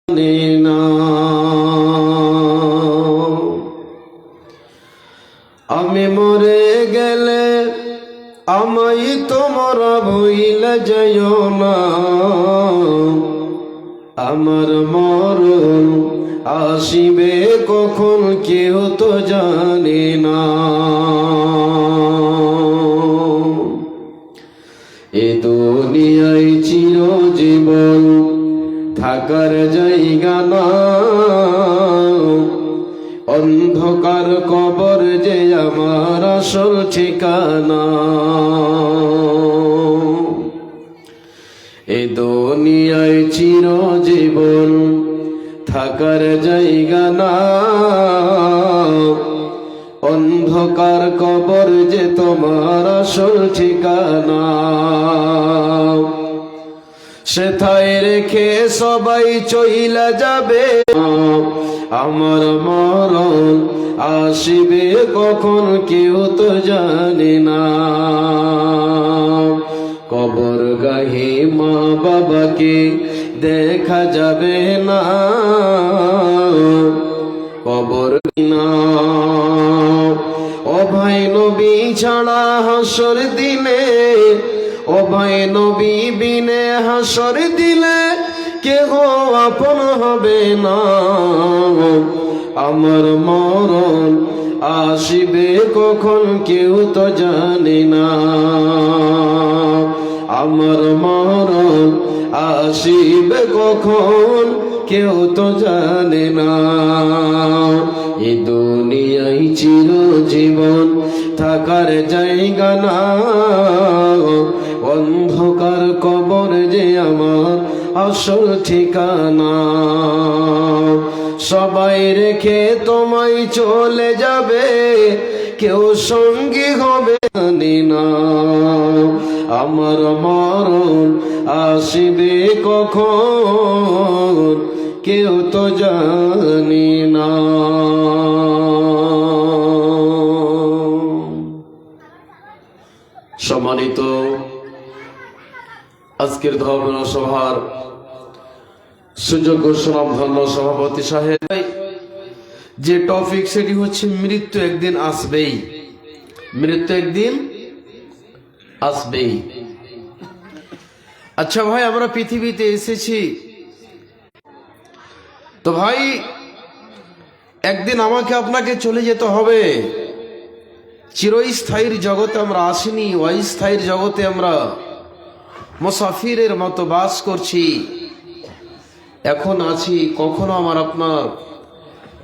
না আমি মরে গেলে আমায় তোমরা ভুইলা যাইও না। আমার মরণ আসিবে কখন কেউ তো জানে না। এ দুনিয়ায় চিরজীবন থাকার জায়গা না, অন্ধকার কবর যে আমার আসল ঠিকানা। এ দুনিয়ায় চিরজীবন থাকার জায়গা না, অন্ধকার কবর যে তোমার আসল ঠিকানা। সেথায় রেখে সবাই চইলা যাবে, আমার মরণ আসিবে কখন কেউ তো জানে না। কবর গাহে মা বাবাকে দেখা যাবে না, কবর না। ও ভাই নবী ছাড়া হাসর দিনে, ও ভাই নবী বিনে হাসর দিলে কেহ আপন হবে না। আমার মরণ আসিবে কখন কেউ তো জানে না। আমার মরণ আসিবে কখন কেউ তো জানে না। এ দুনিয়ায় চিরজীবন থাকার জায়গা না, অন্ধকার কবর যে আমার আসল ঠিকানা। সবাই রেখে তোমায় চলে যাবে, কেউ সঙ্গী হবে না। আমার মরণ আসিবে কখন কেউ তো জানি না। সম্মানিত আজকের ধর্ম সভার সুযোগ্য সুনামধন্য সভাপতি সাহেব, যে টপিক সেটি হচ্ছে মৃত্যু একদিন আসবেই, মৃত্যু একদিন আসবেই। আচ্ছা ভাই, আমরা পৃথিবীতে এসেছি তো ভাই একদিন আমাকে আপনাকে চলে যেতে হবে। চিরস্থায়ীর জগতে আমরা আসিনি, অস্থায়ীর জগতে আমরা মুসাফিরের মতো বাস করছি। এখন আছি, কখনো আমার আপনার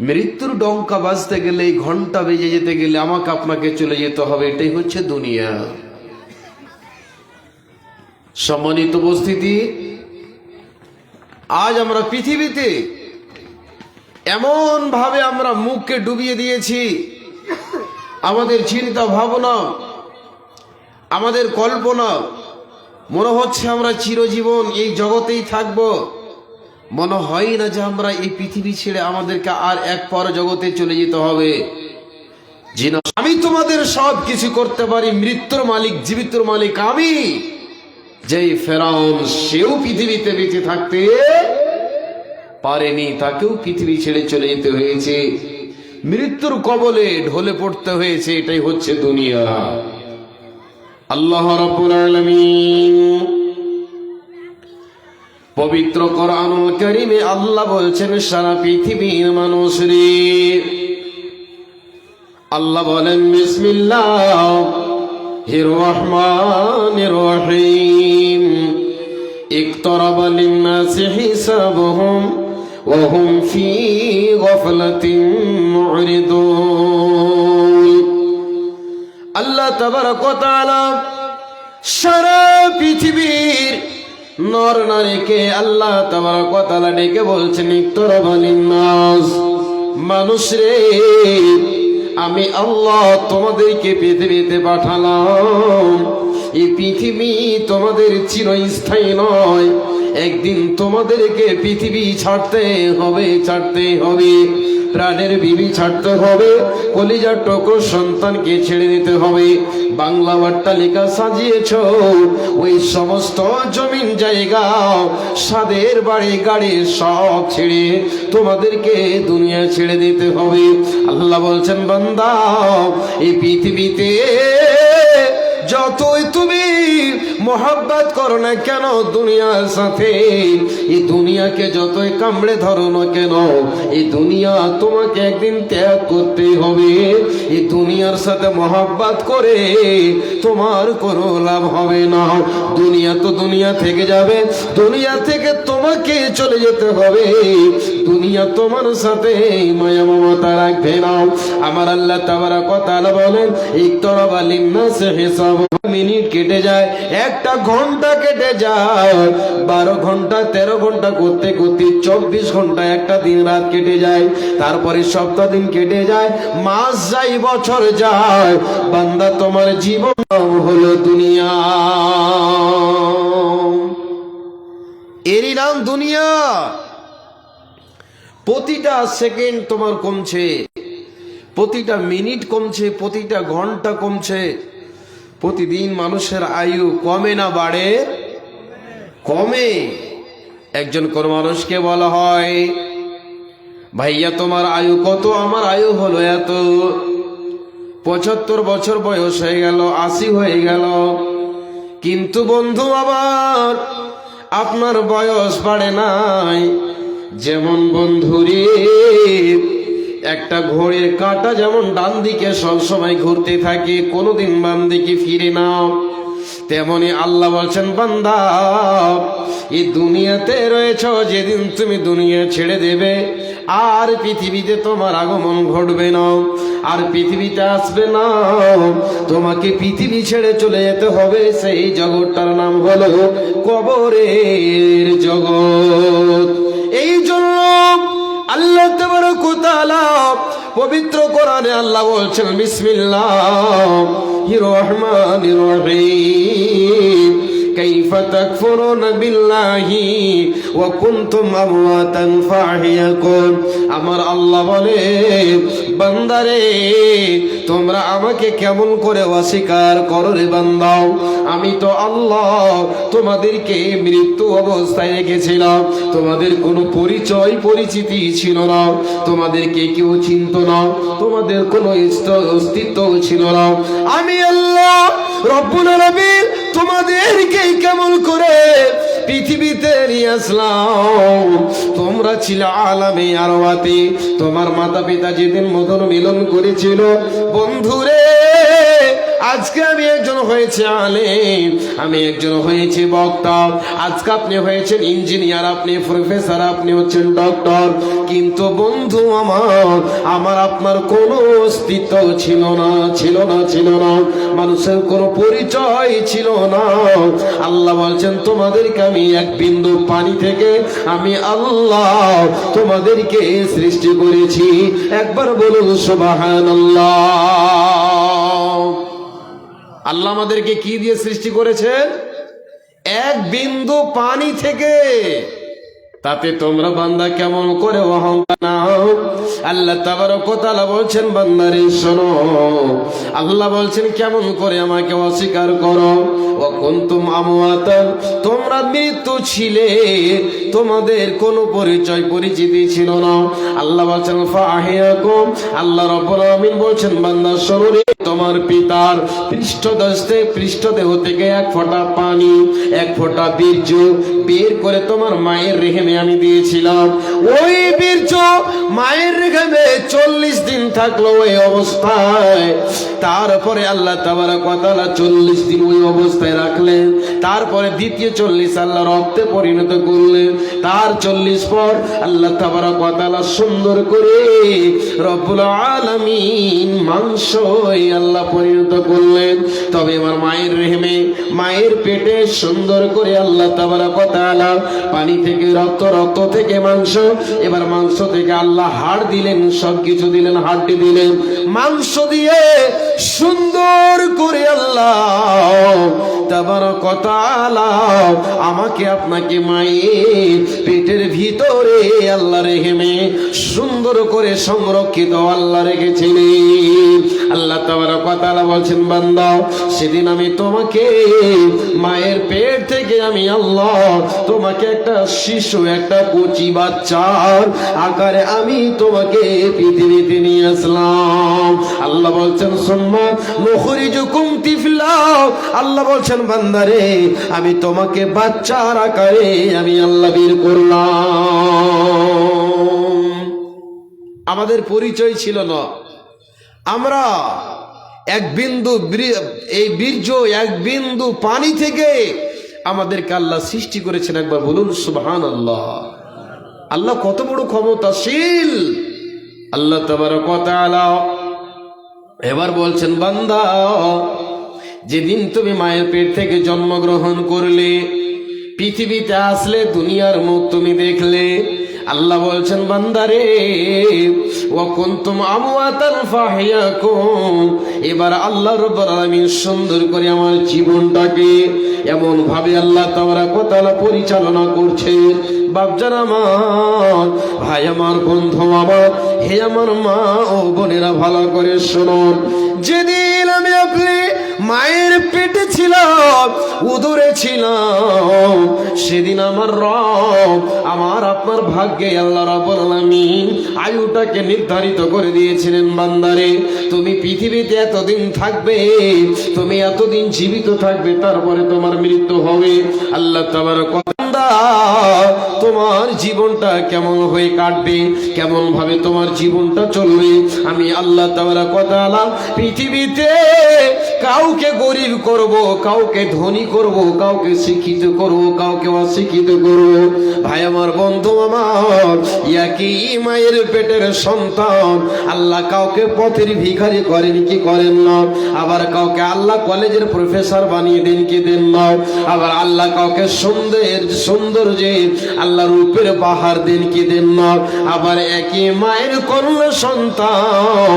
মৃত্যুর ডঙ্কা বাজতে গেলে, ঘন্টা বেজে যেতে গেলে আমাকে আপনাকে চলে যেতে হবে। এটাই হচ্ছে দুনিয়া। সম্মানিত উপস্থিতি, আজ আমরা পৃথিবীতে এমন ভাবে আমরা মুখকে ডুবিয়ে দিয়েছি, আমাদের চিন্তা ভাবনা, আমাদের কল্পনা, মনে হচ্ছে আমরা চিরজীবন এই জগতেই থাকব। মনে হয় না যে আমরা এই পৃথিবী ছেড়ে আমাদেরকে আর এক পর জগতে চলে যেতে হবে। আমি তোমাদের সব কিছু করতে পারি, মৃত্যুর মালিক জীবিতর মালিক আমি। যেই ফেরাউন, সেও পৃথিবীতে বেঁচে থাকতে পারেনি, তাকেও পৃথিবী ছেড়ে চলে যেতে হয়েছে, মৃত্যুর কবলে ঢলে পড়তে হয়েছে। এটাই হচ্ছে দুনিয়া। আল্লাহ রাব্বুল আলামিন পবিত্র কোরআনুল কারীমে আল্লাহ বলছেন, সারা পৃথিবীর মানুষরে আল্লাহ বলেন, বিসমিল্লাহির রহমানির রহিম। ইকতারাবা লিন-নাসি হিসাবুহুম ওয়া হুম ফি গাফলাতিন মুরিদুন। আল্লাহ তাবারক ওয়া তাআলা সারা পৃথিবীর নর নারীকে আল্লাহ তাবারক ওয়া তাআলা ডেকে বলছেন, ইকতারাবা লিন-নাস, মানুষ রে, আমি আল্লাহ তোমাদেরকে পৃথিবীতে পাঠালাম। এই পৃথিবী তোমাদের চিরস্থায়ী নয়, একদিন তোমাদেরকে পৃথিবী ছাড়তে হবে, ছাড়তে হবে। প্রাণের বিবি ছাড়তে হবে, কলিজার টুকরো সন্তানকে ছেড়ে দিতে হবে। বাংলা অট্টালিকা সাজিয়েছ, ওই সমস্ত জমিন জায়গা, সাদের বাড়ি গাড়ি সব ছেড়ে তোমাদেরকে দুনিয়া ছেড়ে দিতে হবে। আল্লাহ বলছেন বান্দা, এই পৃথিবীতে যতই তুমি মোহাব্বত করো না কেন দুনিয়ার সাথে, এই দুনিয়াকে যতই কামড়ে ধরো না কেন, এই দুনিয়া তোমাকে একদিন ত্যাগ করতে হবে। এই দুনিয়ার সাথে মোহাব্বত করে তোমার কোনো লাভ হবে না। দুনিয়া তো দুনিয়া থেকে যাবে, দুনিয়া থেকে তোমাকে চলে যেতে হবে। দুনিয়া তোমার সাথে মায়া মমতা রাখবে না। আমার আল্লাহ তাবারাক ওয়া তাআলা বলেন, ইকতারাবা লিন-নাসি হিসাব, মিনিট কেটে যায়, একটা ঘন্টা কেটে যায়, 12 ঘন্টা 13 ঘন্টা করতে করতে 24 ঘন্টা একটা দিন রাত কেটে যায়, তারপরে সপ্তাহ দিন কেটে যায়, মাস যায়, বছর যায়। বান্দা তোমার জীবন হলো দুনিয়া, এরই নাম দুনিয়া। প্রতিটা সেকেন্ড তোমার কমছে, প্রতিটা মিনিট কমছে, প্রতিটা ঘন্টা কমছে। প্রতিদিন মানুষের আয়ু কমে না বাড়ে? কমে। একজন কোন মানুষকে বলা হয়, ভাইয়া তোমার আয়ু কত? আমার আয়ু হলো এত। 75 বছর বয়স হয়ে গেল, 80 হয়ে গেল। কিন্তু বন্ধু আবার আপনার বয়স বাড়ে নাই। যেমন বন্ধুরে, একটা ঘড়ির কাঁটা যেমন ডান দিকে সবসময় ঘুরতে থাকে, কোনোদিন বাম দিকে ফিরে না, তেমনি আল্লাহ বলছেন বান্দা, এই দুনিয়াতে রয়েছ, যেদিন তুমি দুনিয়া ছেড়ে দেবে আর পৃথিবীতে তোমার আগমন ঘটবে না, আর পৃথিবীতে আসবে না, তোমাকে পৃথিবী ছেড়ে চলে যেতে হবে। সেই জগৎটার নাম হলো কবরের জগৎ। এই জন্য আল্লাহ তাবারাক ওয়া তাআলা পবিত্র কোরআনে আল্লাহ বলছেন, বিসমিল্লাহির রহমানির রহিম, কাইফা তাকফুরুনা বিল্লাহি ওয়া কুনতুম আমওয়াতান ফাহিয়াকুম। আমার আল্লাহ বলে, বান্দারে তোমরা আমাকে কেমন করে অস্বীকার করো রে বান্দা, আমি তো আল্লাহ তোমাদেরকে মৃত্যু অবস্থায় রেখেছিলাম, তোমাদের কোনো পরিচয় পরিচিতি ছিল না, তোমাদেরকে কেউ চিনত না, তোমাদের কোনো অস্তিত্ব ছিল না। আমি আল্লাহ রব্বুল আলামিন তোমাদেরকে কেমন করে পৃথিবীতে নিয়ে আসলাম। তোমরা ছিল আলামে আরওয়াতে, তোমার মাতা পিতা যেদিন মদন মিলন করেছিল, বন্ধুরে আজকে আমি একজন হয়েছে আলেম, আমি একজন হয়েছে বক্তা, আজকে আপনি হয়েছেন ইঞ্জিনিয়ার, আপনি প্রফেসর, আপনি হচ্ছেন ডক্টর, কিন্তু বন্ধু আমার আপনার কোনো অস্তিত্ব ছিল না, ছিল না, ছিল না, মানুষের কোনো পরিচয় ছিল না। আল্লাহ বলছেন, তোমাদেরকে আমি এক বিন্দু পানি থেকে আমি আল্লাহ তোমাদেরকে সৃষ্টি করেছি। একবার বলুন সুবহানাল্লাহ। আল্লাহ আমাদেরকে কি দিয়ে সৃষ্টি করেছেন? এক বিন্দু পানি থেকে। তাতে তোমরা বান্দা কেমন করে অহংকার নাও? আল্লাহ তাবারক ওয়া তাআলা বলছেন, বান্দারে শোনো, আল্লাহ বলছেন কেমন করে আমাকে অস্বীকার করো। ওয়া কুনতুম আমওয়াতান, তোমরা মৃত্যু ছিলে, তোমাদের কোনো পরিচয় পরিচিতি ছিল না। আল্লাহ বলছেন ফাহিয়াকুম, আল্লাহ রাব্বুল আলামিন বলছেন বান্দা শোনো রে, তোমার পিতার পৃষ্ঠদেহ থেকে এক ফোঁটা পানি, এক ফোঁটা বীর্য বের করে তোমার মায়ের রেহেমে আমি দিয়েছিলাম। ওই বীর্য মায়ের রেহেমে 40 দিন থাকলো ওই অবস্থায়। তারপরে আল্লাহ তাবারক ওয়া তাআলা 40 দিন ওই অবস্থায় রাখলেন। তারপরে দ্বিতীয় 40 আল্লাহ রক্তে পরিণত করলেন। তার 40 পর আল্লাহ তাবারক ওয়া তাআলা সুন্দর করে রব্বুল আলামিন মাংস আল্লাহ পরিণত করলেন। তবে আমার মায়ের রেহেমে, মায়ের পেটে সুন্দর করে আল্লাহ তাবারক ওয়া তাআলা পানি থেকে রক্ত, রক্ত থেকে মাংস, এবার মাংস থেকে আল্লাহ হাড় দিলেন, সবকিছু দিলেন, হাড্ডি দিলেন, মাংস দিয়ে সুন্দর করে আল্লাহ তাবারক ওয়া তাআলা আমাকে আপনাকে মায়ের পেটের ভিতরে আল্লাহ রেহেমে সুন্দর করে সংরক্ষিত আল্লাহ রেখেছিলেন। আল্লাহ তাবারক ওয়া তাআলা বলছেন, বান্দা সেদিন আমি তোমাকে মায়ের পেট থেকে আমি আল্লাহ তোমাকে একটা শিশু, একটা কচি বাচ্চার আকারে আমি তোমাকে পৃথিবীতে নিয়ে আসলাম। আল্লাহ বলছেন, সুম্মা নুখরিজুকুম তিফলা, আল্লাহ বলছেন বান্দারে আমি তোমাকে বাচ্চার আকারে আমি আল্লাহ বের করলাম। আমাদের পরিচয় ছিল না, আমরা এক বিন্দু এই বীর্য, এক বিন্দু পানি থেকে আমাদেরকে আল্লাহ সৃষ্টি করেছেন। একবার বলুন সুবহানাল্লাহ। আল্লাহ কত বড় ক্ষমতাশীল আল্লাহ তাবারক ওয়া তাআলা। এবার বলছেন, বান্দা যেদিন তুমি মায়ের পেট থেকে জন্মগ্রহণ করলে, পৃথিবীতে আসলে, দুনিয়ার মুখ তুমি দেখলে, আল্লাহ বলছেন বান্দারে ওয়া কুনতুম আমওয়াতান ফাহিয়াকুম, এবার আল্লাহ রাব্বুল আলামিন সুন্দর করে আমার জীবনটাকে এমন ভাবে আল্লাহ তাবারক ওয়া তাআলা পরিচালনা করছে। বাপজান আমার, ভাই আমার, বন্ধু আমার, হে আমার মা ও বোনেরা, ভালো করে শুনুন। যেদিন আমি আপনি মায়ের পেটে ছিলাম, উদরে ছিলাম, সেদিন আমার রব আমার আপনার ভাগ্যে আল্লাহ রাব্বুল আলামিন আয়ুটাকে নির্ধারিত করে দিয়েছিলেন। বান্দারে তুমি পৃথিবীতে এতদিন থাকবে, তুমি এতদিন জীবিত থাকবে, তারপরে তোমার মৃত্যু হবে। আল্লাহ তাবারক ওয়া তাআলা তোমার জীবনটা কেমন হয়ে কাটবে, কেমন ভাবে তোমার জীবনটা চলবে, আমি আল্লাহ তাবারক ওয়া তাআলা পৃথিবীতে কাউকে গরিব করব, কাউকে ধনী করব, কাউকে শিক্ষিত করব, কাউকে অশিক্ষিত করব। ভাই আমার, বন্ধু আমার, একই মায়ের পেটের সন্তান আল্লাহ কাউকে পথের ভিখারি করেন কি করেন না, আবার কাউকে আল্লাহ কলেজের প্রফেসর বানিয়ে দেন কি দেন না, আবার আল্লাহ কাউকে সুন্দর যে আল্লাহ রূপের পাহাড় দেন কি দেন না, আবার একই মায়ের কন্যা সন্তান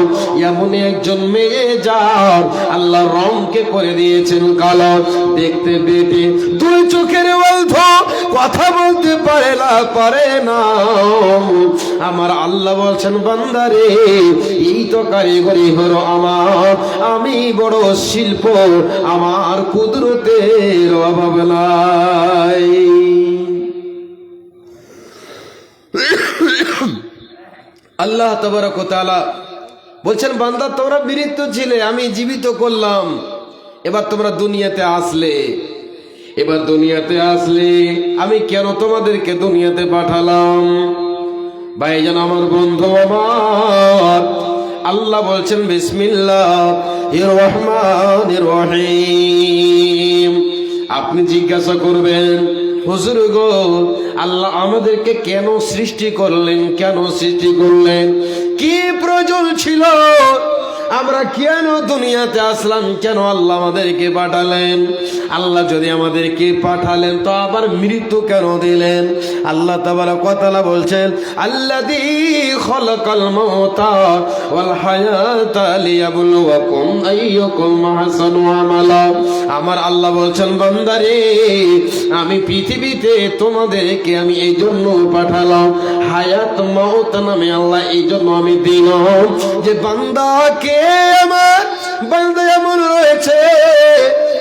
এমন একজন মেয়ে যার আল্লাহ রংকে করে দিয়েছেন কালো, দেখতে বেটে, দুই চোখের অন্ধ, কথা বলতে পারে না। আমার আল্লাহ বলছেন বান্দারে এই তো কারিগরি হলো আমার, আমি বড় শিল্প, আমার কুদরতের অভাব নাই। আল্লাহ তাবারক ওয়া তাআলা বলছেন, বান্দা তোমরা মৃত ছিলে, আমি জীবিত করলাম, এবার তোমরা দুনিয়াতে আসলে, এবার দুনিয়াতে আসলে আমি কেন তোমাদেরকে দুনিয়াতে পাঠালাম? ভাইজান আমার, বন্ধু আমার, আল্লাহ বলছেন বিসমিল্লাহির রহমানির রহিম। আপনি জিজ্ঞাসা করবেন, হুজুর গো আল্লাহ আমাদেরকে কেন সৃষ্টি করলেন, কেন সৃষ্টি করলেন, কি প্রয়োজন ছিল, আমরা কেন দুনিয়াতে আসলাম, কেন আল্লাহ আমাদেরকে পাঠালেন? আল্লাহ যদি আমাদেরকে পাঠালেন তো আবার মৃত্যু কেন দিলেন? আল্লাহ তাবারক ওয়া তাআলা বলছেন, আল্লাযী খালাকাল মাউতা ওয়াল হায়াতা লিয়াবলুয়াকুম আইয়ুকুম আহসানু আমালা। আমার আল্লাহ বলছেন, বান্দারে আমি পৃথিবীতে তোমাদেরকে আমি এই জন্য পাঠালাম, হায়াত মাউত নামে আল্লাহ এই জন্য আমি দিলাম যে বান্দাকে, আমার বান্দা এমন রয়েছে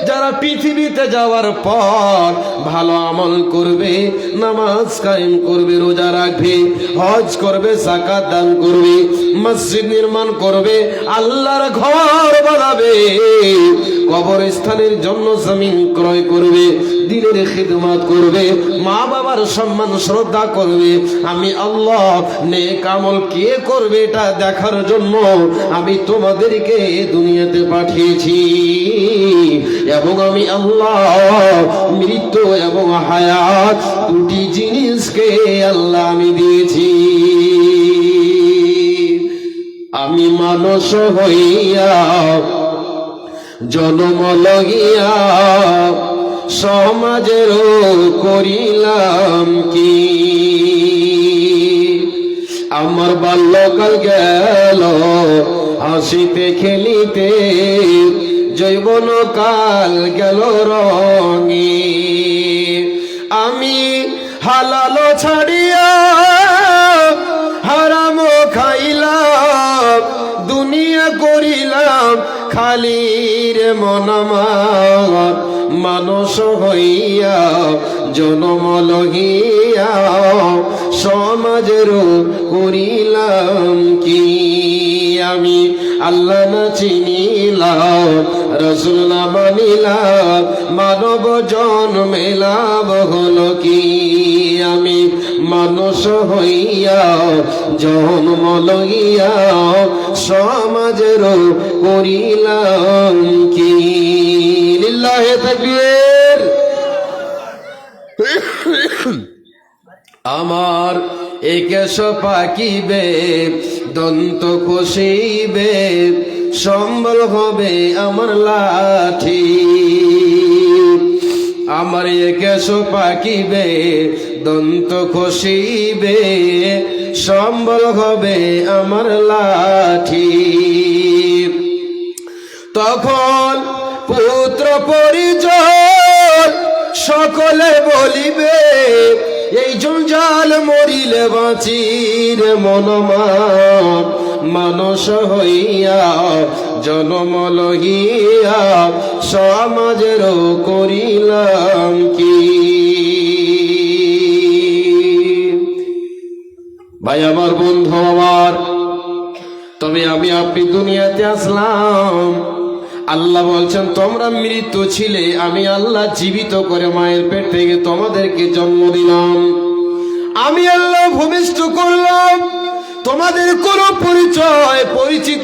যারা পৃথিবীতে যাওয়ার পর ভালো আমল করবে, নামাজ কায়েম করবে, রোজা রাখবে, হজ করবে, যাকাত দান করবে, মসজিদ নির্মাণ করবে, আল্লাহর ঘর বানাবে, কবরস্থানের জন্য জমিন ক্রয় করবে, দিনের খিদমত করবে, মা বাবার সম্মান শ্রদ্ধা করবে। আমি আল্লাহ নেক আমল কে করবে এটা দেখার জন্য আমি তোমাদেরকে দুনিয়াতে পাঠিয়েছি, এবং আমি আল্লাহ মৃত্যু এবং হায়াত দুটি জিনিসকে আল্লাহ আমি দিয়েছি। আমি মানুষ হইয়া জন্ম লইয়া সমাজের করিলাম কি, আমার বাল্যকাল গেল হাসিতে খেলিতে যৌবন কাল গেল রঙে। আমি হালাল ছাড়িয়া হারাম খাইলাম, দুনিয়া করিলাম খালি রে মন আমার। মানুষ হইয়া জনম লহিয়া সমাজের করিলাম কি? আমি আল্লাহ না চিনিলাম, রসুল না মানিলাম, মানব জন্মেলাম হলো কি? আমি মানুষ হইয়া জন্ম লইয়া সমাজের করিলাম কি? লিল্লাহে তাকবীর। আমার একেশ পাকিবে, দন্ত কষিবে, সম্বল হবে আমার লাঠি। আমার একেশ পাকিবে, দন্ত কষিবে, সম্বল হবে আমার লাঠি। তখন পুত্র পরিজন সকলে বলিবে, এই জঞ্জাল মরিলে বাঁচির মনমান। মানুষ হইয়া জনম লহিয়া সমাজের করিলাম কি? ভাই আমার, বন্ধু আমার, তবে আমি আপনি দুনিয়াতে আসলাম। আল্লাহ বলছেন তোমরা মৃত্যু ছিলে, আমি আল্লাহ জীবিত করে মায়ের পেট থেকে তোমাদেরকে জন্ম দিলাম। আমি আল্লাহ ভূমিষ্ঠ করলাম, তোমাদের কোনো পরিচয় পরিচিত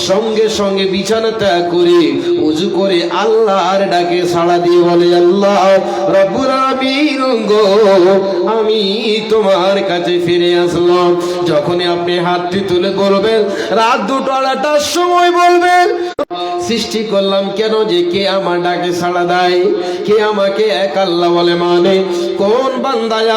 সঙ্গে সঙ্গে বিছানা ত্যাগ করে উজু করে আল্লাহর ডাকে সাড়া দিয়ে বলে, আল্লাহ রব্বুল আলামিন গো, আমি তোমার কাছে ফিরে আসলাম। যখনই আপনি হাতটি তুলে বলবেন, রাত 2-2টার সময় বলবেন, সৃষ্টি করলাম কেন যে কে আমার ডাকে সাড়া দেয়, কে আমাকে এক আল্লাহ বলে মানে, কোন বান্দায়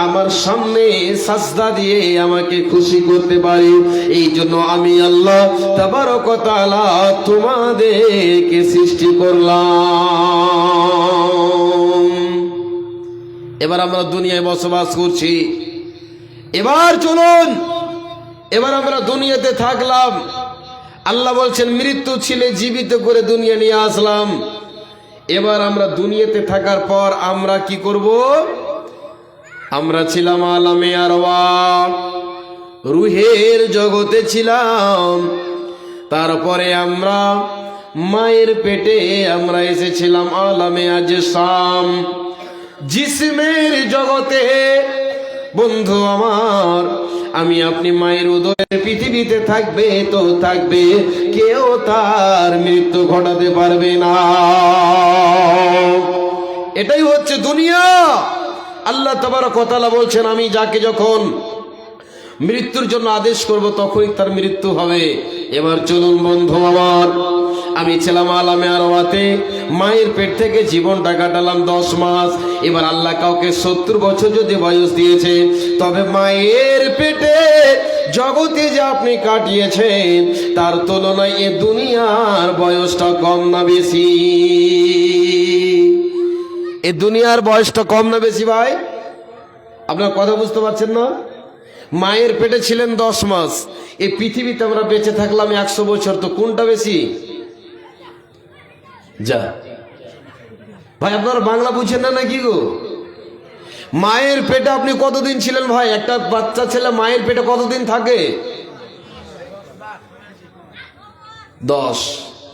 আমার সামনে সাজদা দিয়ে আমাকে খুশি করতে পারে। এই জন্য আমি আল্লাহ তাবারক ওয়া তাআলা তোমাদেরকে সৃষ্টি করলাম। এবার আমরা দুনিয়ায় বসবাস করছি। এবার চলুন, এবার আমরা দুনিয়াতে থাকলাম। আল্লাহ বলছেন মৃত্যু ছিলে জীবিত করে দুনিয়া নিয়ে আসলাম। এবার আমরা দুনিয়াতে থাকার পর আমরা কি করব? আমরা ছিলাম আলামে আরওয়াহ, রুহের জগতে ছিলাম। তারপরে আমরা মায়ের পেটে আমরা এসেছিলাম আলামে আজসাম, জিসমের জগতে। বন্ধু আমার, আমি আপনি মায়ের উদরে পৃথিবীতে থাকবে তো থাকবে, কেউ তার মৃত্যু ঘটাতে পারবে না। এটাই হচ্ছে দুনিয়া। আল্লাহ তাবারক ওয়া তাআলা বলছেন, আমি যাকে যখন মৃত্যুর জন্য আদেশ করব তখনই তার মৃত্যু হবে। এবার চলুন বন্ধু আমার, আমি ছিলাম আলামে আরওয়াতে, মায়ের পেট থেকে জীবনটা কাটালাম 10 মাস। এবার আল্লাহ কাউকে 70 বছর যদি বয়স দিয়েছে, তবে মায়ের পেটে জগতে যে আপনি কাটিয়েছেন তার তুলনায় এ দুনিয়ার বয়সটা কম না বেশি? এ দুনিয়ার বয়সটা কম না বেশি ভাই? আপনার কথা বুঝতে পারছেন না? মায়ের পেটে ছিলেন 10 মাস, এই পৃথিবীতে আমরা বেঁচে থাকলাম 100 বছর, তো কোনটা বেশি? যা ভাই, আপনারা বাংলা বুঝছেন না নাকি গো? মায়ের পেটে আপনি কতদিন ছিলেন ভাই? একটা বাচ্চা ছেলে মায়ের পেটে কতদিন থাকে? 10।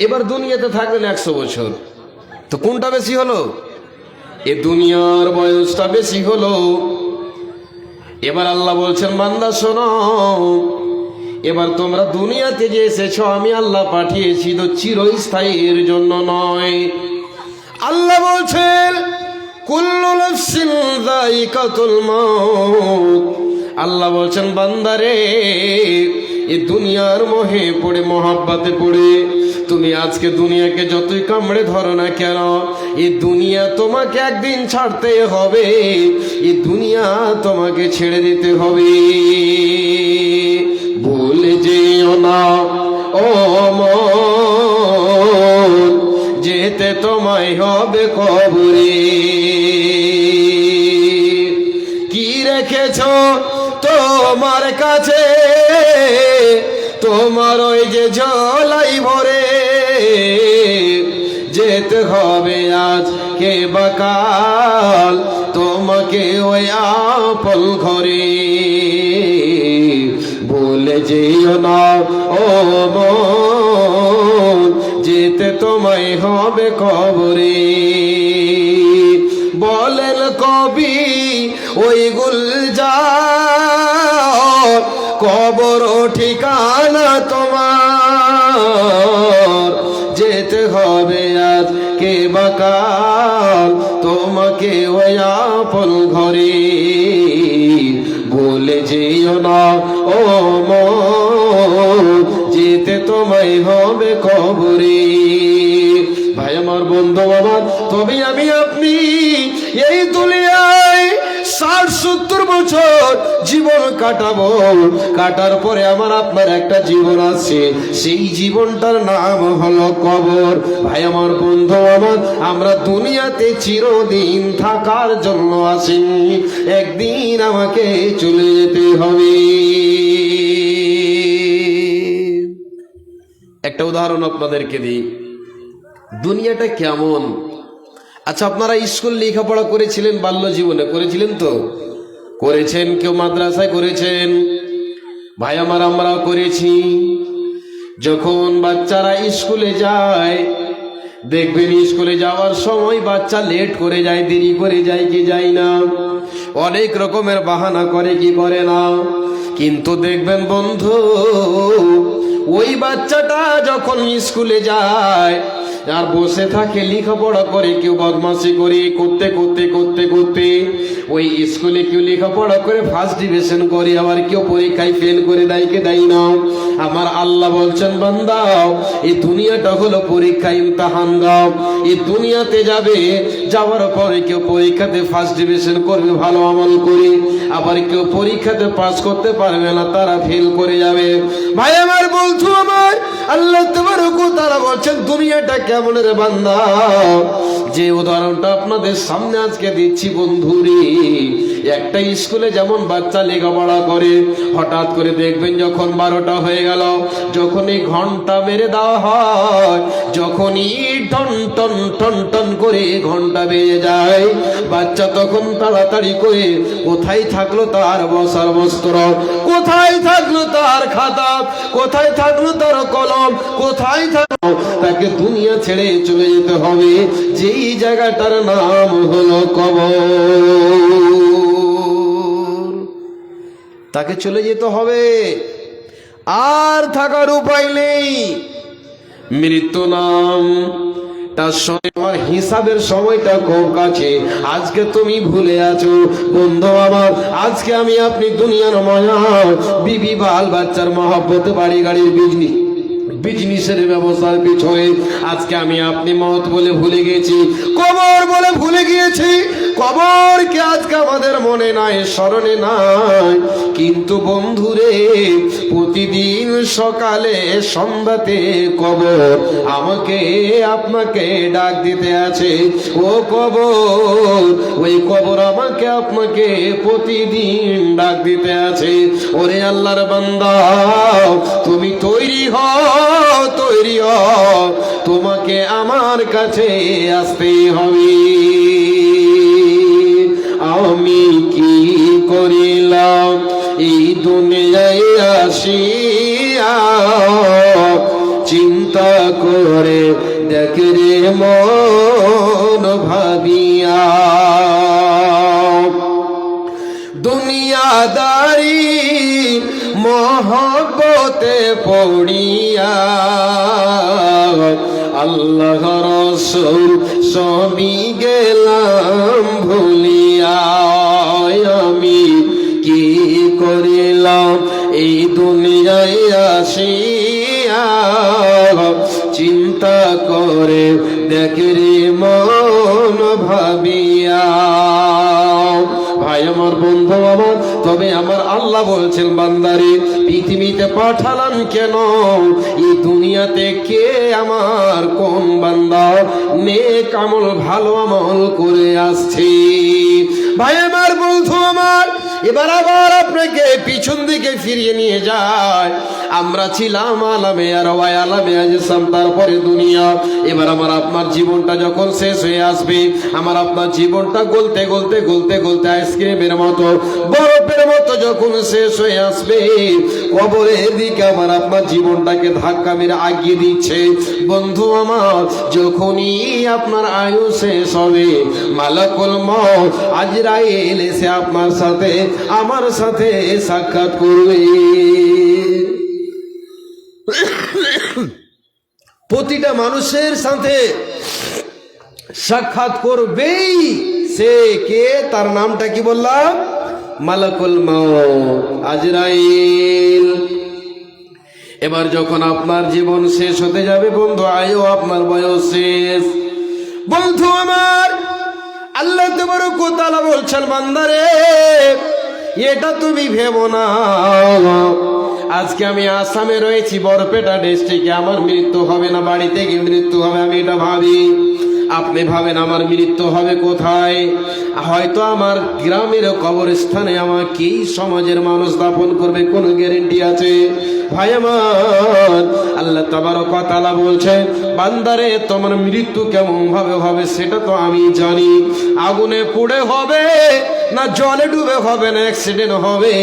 এবার দুনিয়াতে থাকলেন 100 বছর, তো কোনটা বেশি হলো? এ দুনিয়ার বয়সটা বেশি হলো। এবার আল্লাহ বলছেন, বান্দা শোনো, এবার তোমরা দুনিয়াতে যে এসেছো আমি আল্লাহ পাঠিয়েছি তো চিরস্থায়ীর জন্য নয়। আল্লাহ বলছেন, কুল্লু নাফসিন যায়িকাতুল মাউত। আল্লাহ বলছেন, বান্দারে, এই দুনিয়ার মোহে পড়ে, মহাব্বতে পড়ে তুমি আজকে দুনিয়াকে যতই কামড়ে ধরো না কেন, এই দুনিয়া তোমাকে একদিন ছাড়তে হবে, এই দুনিয়া তোমাকে ছেড়ে দিতে হবে। ভুলে যেও যেও না ও মন, যেতে তোমায় হবে কবরে। কি রেখেছো তোমার কাছে তোমার ওই যে ঝোলাই ভরে, যেতে হবে আজ কে বাকাল তোমাকে ওই আপন ঘরে। ভুলে যেও না ও মন, যেতে তোমায় হবে কবরে। বলেন কবি ওই গুলজার, কবর ঠিকানা তোমার, যেতে হবে আজ কে বাকাল তোমাকে ওই আপন ঘরে। বলে যেও না ও মন, যেতে তোমায় হবে কবরে। ভাই আমার, বন্ধু আমার, তবে আমি আপনি এই দুনিয়ায় 60-70 বছর জীবন কাটাবো, কাটার পরে আমার আপনার একটা জীবন আছে, সেই জীবনটার নাম হলো কবর। ভাই আমার, বন্ধু আমার, আমরা দুনিয়াতে চিরদিন থাকার জন্য আসিনি, একদিন আমাকে চলে যেতে হবে। একটা উদাহরণ আপনাদেরকে দিই, দুনিয়াটা কেমন। আচ্ছা, আপনারা স্কুল লেখাপড়া করেছিলেন, বাল্য জীবনে করেছিলেন তো? করেছেন, কেউ মাদ্রাসায় করেছেন। ভাই আমার, আমরাও করেছি। যখন বাচ্চারা স্কুলে যায়, দেখবেন স্কুলে যাওয়ার সময় বাচ্চা লেট করে যায়, দেরি করে যায় কি যায় না, অনেক রকমের বাহানা করে কি করে না। কিন্তু দেখবেন বন্ধু, ওই বাচ্চাটা যখন স্কুলে যায় আর বসে থাকে, লেখাপড়া করে, কেউ বদমাশি করে, করতে করতে করতে করতে ওই স্কুলে কেউ লেখাপড়া করে ফার্স্ট ডিভিশন করে, আবার কেউ পরীক্ষায় ফেল করে দেয় কে দেয় না। আমার আল্লাহ বলছেন, বান্দা এই দুনিয়াটা হলো পরীক্ষা, ইমতিহান দাও। এই দুনিয়াতে যাবে, যাওয়ার পরে কেউ পরীক্ষাতে ফার্স্ট ডিভিশন করবে ভালো আমল করে, আবার কেউ পরীক্ষাতে পাস করতে পারবে না, তারা ফেল করে যাবে। ভাই আমার, বন্ধু আমার, আল্লাহ তাবারক ওয়া তাআলা বলছেন দুনিয়াটা কেমন রে বান্দা। যে উদাহরণটা আপনাদের সামনে আজকে দিচ্ছি বন্ধুরে, একটা স্কুলে যেমন বাচ্চা লেখাপড়া করে, হঠাৎ করে দেখবেন যখন 12টা হয়ে গেল, যখনই ঘন্টা মেরে দেওয়া হয়, যখনই টন টন টন টন করে ঘন্টা বেজে যায়, বাচ্চা তখন তাড়াতাড়ি করে কোথায় থাকলো তার বসার বস্ত্র, কোথায় থাকলো তার খাতা, কোথায় থাকলো তার কলম, কোথায় থাকলো, তাকে দুনিয়া ছেড়ে চলে যেতে হবে, যেই জায়গাটার নাম হলো কবর। তাকে চলে যেতে হবে, আর থাকার উপায় নেই। মৃত্যু নাম তার সময়, হিসাবের সময়টা খুব কাছে। আজকে তুমি ভুলে আছো বন্ধু আমার, আজকে আমি আপনি দুনিয়ার মায়া, বিবি বাল বাচ্চার মহব্বত, বাড়ি গাড়ির বিজনেসের ব্যবসার পিছনে আজকে আমি আপনি মত বলে ভুলে গেছি, কবর বলে ভুলে গিয়েছি। কবরকে আজকে আমাদের মনে নাই, স্মরণে নাই। কিন্তু বন্ধুরে, প্রতিদিন সকালে সন্ধ্যাতে কবর আমাকে আপনাকে ডাক দিতে আছে। ও কবর, ওই কবর আমাকে আপনাকে প্রতিদিন ডাক দিতে আছে। ওরে আল্লাহর বান্দা, তুমি তৈরি হও, তৈরি হও, তোমাকে আমার কাছে আসতে হবে। আমি কি করিলাম এই দুনিয়ায় আসিয়া, চিন্তা করে দেখ রে মন ভাবিয়া। দুনিয়াদারি মহব্বতে পড়িয়া, আল্লাহ রাসূল সবই গেলাম ভুলিয়া। আমি কি করিলাম এই দুনিয়ায় আসিয়া, চিন্তা করে দেখ রে মন ভাবিয়া। ভাই আমার, বন্ধু আমার, তবে আমার আল্লাহ বলছেন বান্দারে পৃথিবীতে পাঠালাম কেন, এই দুনিয়াতে কে আমার কোন বান্দা নেক আমল ভালো আমল করে আসছে। ভাই আমার, বন্ধু আমার, এবার আবার আপনাকে পিছন দিকে ফিরিয়ে নিয়ে যায়। আমরা ছিলাম আলামে আর ওয়াই আলামে আজসাম, তারপরে দুনিয়া। এবার আমার আপনার জীবনটা যখন শেষ হয়ে আসবে, আমার আপনার জীবনটা গলতে গলতে গলতে গলতে আইসক্রিমের মতো বরফের মতো যখন শেষ হয়ে আসবে, কবরের দিকে আমার আপনার জীবনটাকে ধাক্কা মেরে আগিয়ে দিচ্ছে। বন্ধু আমার, যখনই আপনার আয়ু শেষ হবে, মালাকুল মউত আজরাইল এসে আপনার সাথে আমার সাথে সাক্ষাৎ করবে। প্রতিটা মানুষের সাথে সাক্ষাৎ করবেই। সে কে, তার নামটা কি বললাম? মালাকুল মউত আজরাইল। এবার যখন আপনার জীবন শেষ হতে যাবে বন্ধু, আয়ু আপনার বয়স শেষ। বন্ধু আমার, আল্লাহ তাবারক ওয়া তাআলা বলছেন বান্দারে এটা তুমি ভেবো না, আজকে আমি আসামে রয়েছি, বরপেটা ডিস্ট্রিক্টে, আমার মৃত্যু হবে না বাড়িতে গিয়ে মৃত্যু হবে, আমি এটা ভাবি। আপনি ভাবেন আমার মৃত্যু হবে কোথায়? হয়তো আমার গ্রামের কবরস্থানে আমাকে সমাজের মানুষ দাফন করবে, কোনো গ্যারেন্টি আছে? ভাই আমার, আল্লাহ তাবারক ওয়া তাআলা বলছেন বান্দারে তোমার মৃত্যু কেমন ভাবে হবে সেটা তো আমি জানি। আগুনে পুড়ে হবে, না জলে ডুবে হবে, না অ্যাক্সিডেন্ট হবে,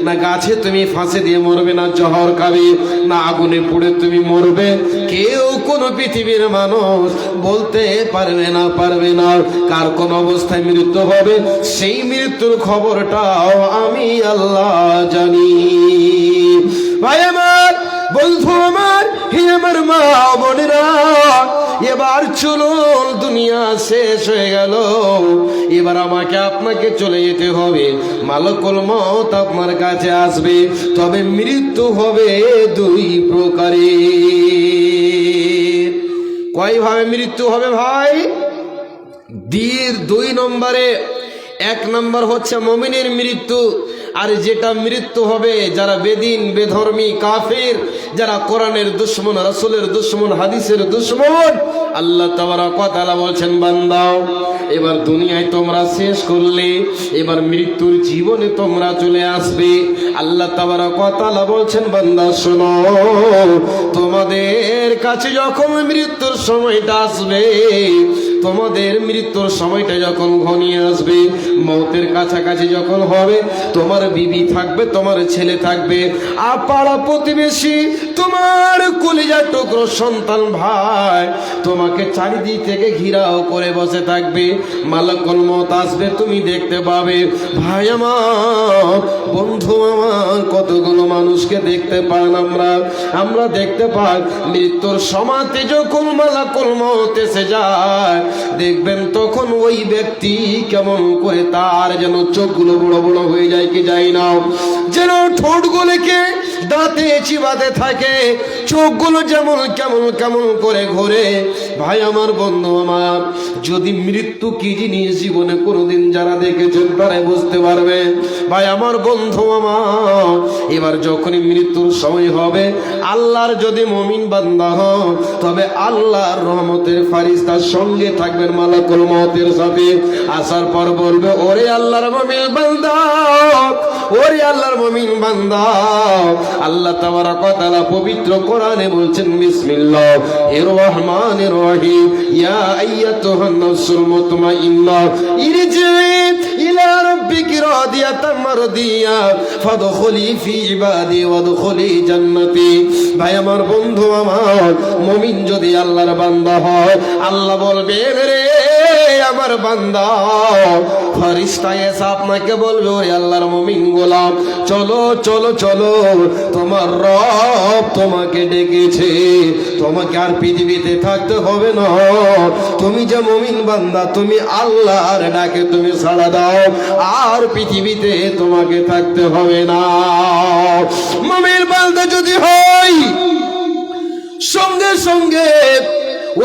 না গাছে তুমি ফাঁসি দিয়ে মরবে, না জহর খাবে, না আগুনে পুড়ে তুমি মরবে, কেউ কোনো পৃথিবীর মানুষ বলতে পারবে না কার কোন অবস্থায় মৃত্যু হবে। সেই মৃত্যুর খবরটাও আমি আল্লাহ জানি। ভাই আমার, বন্ধু আমার, হে আমার মা বোনেরা, এবার চলুন, দুনিয়া শেষ হয়ে গেল, এবার আমাকে আপনাকে চলে যেতে হবে। মালাকুল মউত আপনার কাছে আসবে, তবে মৃত্যু হবে দুই প্রকারের। কয় ভাবে মৃত্যু হবে ভাই? দুই নম্বরে। এক নম্বর হচ্ছে মুমিনের মৃত্যু, আর যেটা মৃত্যু হবে যারা বেদিন বেধর্মী কাফির, যারা কোরআনের দুশমন, রাসূলের দুশমন, হাদিসের দুশমন, আল্লাহ তাবারক ওয়া তাআলা বলছেন বান্দাও এবার দুনিয়ায় তোমরা শেষ করলে, এবার মৃত্যুর জীবনে তোমরা চলে আসবে। আল্লাহ তাবারক ওয়া তাআলা বলছেন বান্দা শোনো, তোমাদের কাছে যখন মৃত্যুর সময়টা আসবে, তোমাদের মৃত্যুর সময়টা যখন ঘনিয়ে আসবে, মৌতের কাছাকাছি যখন হবে, তোমার বিবি থাকবে, তোমার ছেলে থাকবে, আর পাড়া প্রতিবেশী, তোমার কলিজার টুকরো সন্তান ভাই তোমাকে চারিদিক থেকে ঘিরাও করে বসে থাকবে। মালাকুল মউত আসবে, তুমি দেখতে পাবে। ভাই আমার, বন্ধু আমার, কতগুলো মানুষকে দেখতে পান আমরা দেখতে পাই মৃত্যুর সমাতে যখন মালাকুল মউত এসে যায়, দেখবেন তখন ওই ব্যক্তি কেমন করে তার যেন চোখগুলো বড় বড় হয়ে যায় কি যায় না, যেন ঠোঁটগুলোকে দাঁতে চিবাতে থাকে, চোখগুলো যেমন কেমন কেমন করে ঘোরে। ভাই আমার, বন্ধু আমার, যদি মৃত্যু কি জিনিস জীবনে কোনোদিন যারা দেখেছেন তারাই বুঝতে পারবে। ভাই আমার, বন্ধু আমার, এবার যখনই মৃত্যুর সময় হবে, আল্লাহর যদি মুমিন বান্দা হন, তবে আল্লাহর রহমতের ফারিস্তার সঙ্গে থাকবেন মালাকুল মউতের সাথে। আসার পর বলবে ওরে আল্লাহর মুমিন বান্দা, ওরে আল্লাহর মুমিন বান্দা। আল্লাহ তাবারক ওয়া তাআলা পবিত্র কোরআনে বলছেন বিসমিল্লাহির রহমানির রহিম, ইয়া আইয়াতুহান নাফসুল মুতমাইন্না ইরজিই ইলা রাব্বিকি রাদিয়াতাম মারদিয়া ফাদখুলি ফি ইবাদি ওয়াদখুলি জান্নাতি। ভাই আমার, বন্ধু আমার, মুমিন যদি আল্লাহর বান্দা হয়, আল্লাহ বলবে রে আমার বান্দা, ফেরেশতা এসে আপনাকে বলবে ওরে আল্লাহর মুমিন গোলাম, চলো চলো চলো, তোমার রব তোমাকে ডেকেছে, তোমাকে আর পৃথিবীতে থাকতে হবে না, তুমি যে মুমিন বান্দা, তুমি আল্লাহর ডাকে তুমি সাড়া দাও, আর পৃথিবীতে তোমাকে থাকতে হবে না। মুমিন বান্দা যদি হয়, সঙ্গে সঙ্গে